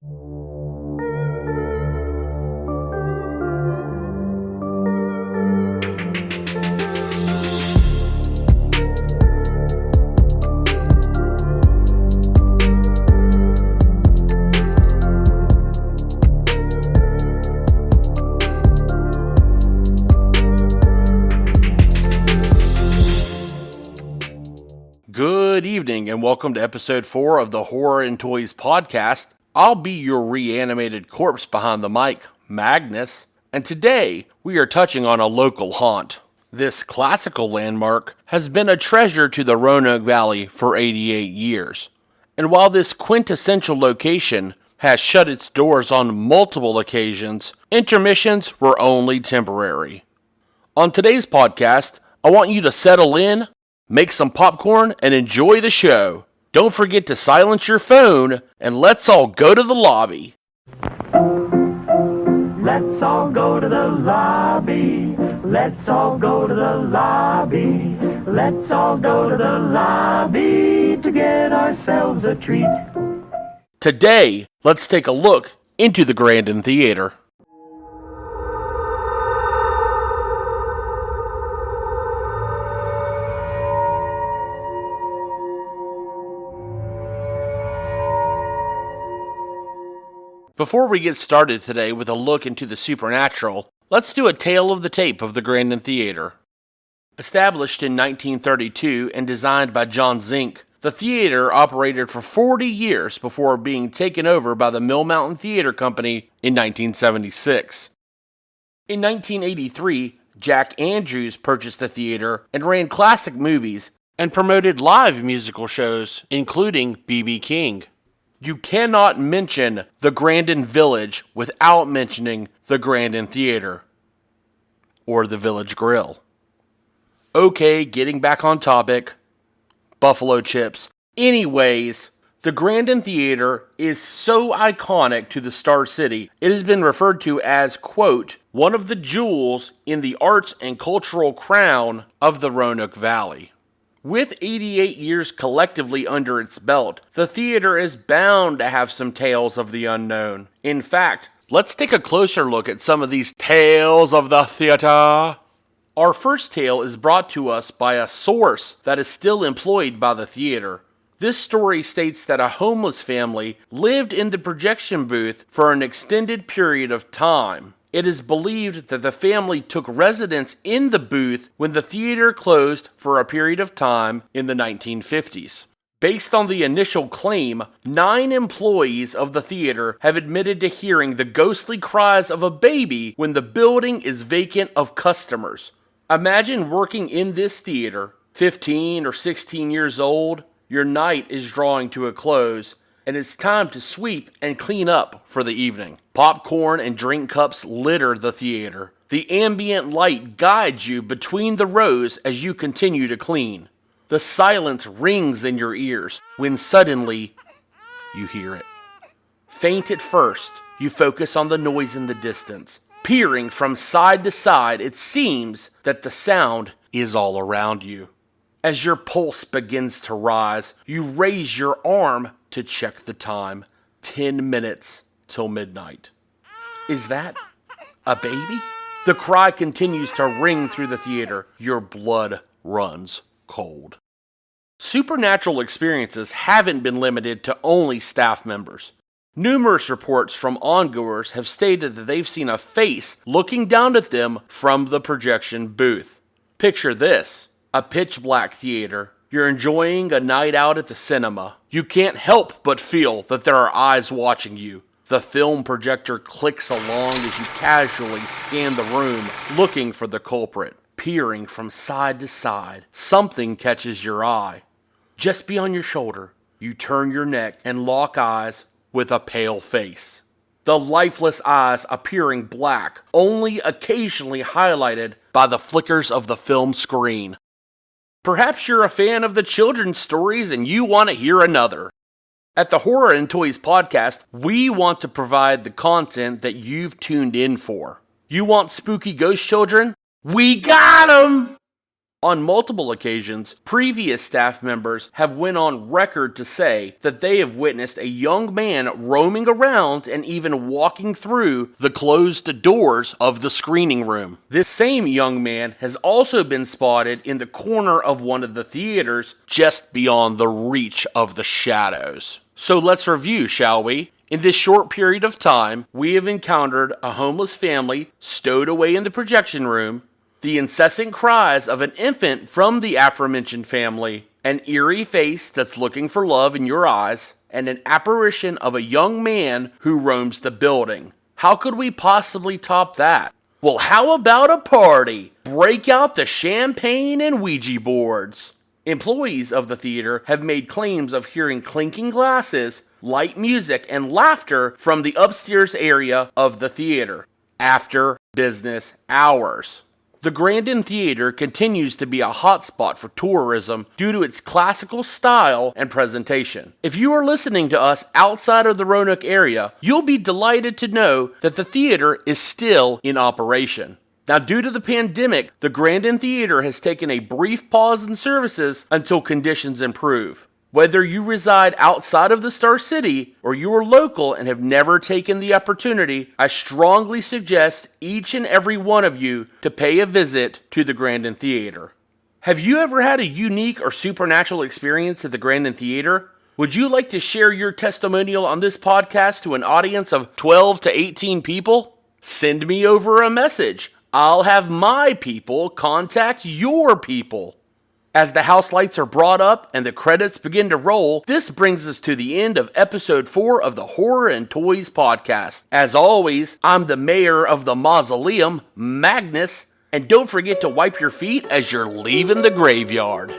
Good evening and welcome to episode 4 of the Horror and Toys podcast. I'll be your reanimated corpse behind the mic, Magnus, and today we are touching on a local haunt. This classical landmark has been a treasure to the Roanoke Valley for 88 years. And while this quintessential location has shut its doors on multiple occasions, intermissions were only temporary. On today's podcast, I want you to settle in, make some popcorn, and enjoy the show. Don't forget to silence your phone, and let's all go to the lobby. Let's all go to the lobby. Let's all go to the lobby. Let's all go to the lobby to get ourselves a treat. Today, let's take a look into the Grandin Theater. Before we get started today with a look into the supernatural, let's do a tale of the tape of the Grandin Theater. Established in 1932 and designed by John Zink, the theater operated for 40 years before being taken over by the Mill Mountain Theater Company in 1976. In 1983, Jack Andrews purchased the theater and ran classic movies and promoted live musical shows, including B.B. King. You cannot mention the Grandin Village without mentioning the Grandin Theater or the Village Grill. Okay, getting back on topic, buffalo chips. Anyways, the Grandin Theater is so iconic to the Star City, it has been referred to as, quote, one of the jewels in the arts and cultural crown of the Roanoke Valley. With 88 years collectively under its belt, the theater is bound to have some tales of the unknown. In fact, let's take a closer look at some of these tales of the theater. Our first tale is brought to us by a source that is still employed by the theater. This story states that a homeless family lived in the projection booth for an extended period of time. It is believed that the family took residence in the booth when the theater closed for a period of time in the 1950s. Based on the initial claim, 9 employees of the theater have admitted to hearing the ghostly cries of a baby when the building is vacant of customers. Imagine working in this theater, 15 or 16 years old, your night is drawing to a close, and it's time to sweep and clean up for the evening. Popcorn and drink cups litter the theater. The ambient light guides you between the rows as you continue to clean. The silence rings in your ears when suddenly you hear it. Faint at first, you focus on the noise in the distance. Peering from side to side, it seems that the sound is all around you. As your pulse begins to rise, you raise your arm to check the time. 10 minutes till midnight. Is that a baby? The cry continues to ring through the theater. Your blood runs cold. Supernatural experiences haven't been limited to only staff members. Numerous reports from ongoers have stated that they've seen a face looking down at them from the projection booth. Picture this. A pitch-black theater. You're enjoying a night out at the cinema. You can't help but feel that there are eyes watching you. The film projector clicks along as you casually scan the room, looking for the culprit. Peering from side to side, something catches your eye. Just beyond your shoulder, you turn your neck and lock eyes with a pale face. The lifeless eyes appearing black, only occasionally highlighted by the flickers of the film screen. Perhaps you're a fan of the children's stories and you want to hear another. At the Horror and Toys podcast, we want to provide the content that you've tuned in for. You want spooky ghost children? We got 'em! On multiple occasions, previous staff members have went on record to say that they have witnessed a young man roaming around and even walking through the closed doors of the screening room. This same young man has also been spotted in the corner of one of the theaters just beyond the reach of the shadows. So let's review, shall we? In this short period of time, we have encountered a homeless family stowed away in the projection room, the incessant cries of an infant from the aforementioned family, an eerie face that's looking for love in your eyes, and an apparition of a young man who roams the building. How could we possibly top that? Well, how about a party? Break out the champagne and Ouija boards. Employees of the theater have made claims of hearing clinking glasses, light music, and laughter from the upstairs area of the theater after business hours. The Grandin Theater continues to be a hotspot for tourism due to its classical style and presentation. If you are listening to us outside of the Roanoke area, you'll be delighted to know that the theater is still in operation. Now, due to the pandemic, the Grandin Theater has taken a brief pause in services until conditions improve. Whether you reside outside of the Star City or you are local and have never taken the opportunity, I strongly suggest each and every one of you to pay a visit to the Grandin Theater. Have you ever had a unique or supernatural experience at the Grandin Theater? Would you like to share your testimonial on this podcast to an audience of 12 to 18 people? Send me over a message. I'll have my people contact your people. As the house lights are brought up and the credits begin to roll, this brings us to the end of episode 4 of the Horror and Toys podcast. As always, I'm the mayor of the mausoleum, Magnus, and don't forget to wipe your feet as you're leaving the graveyard.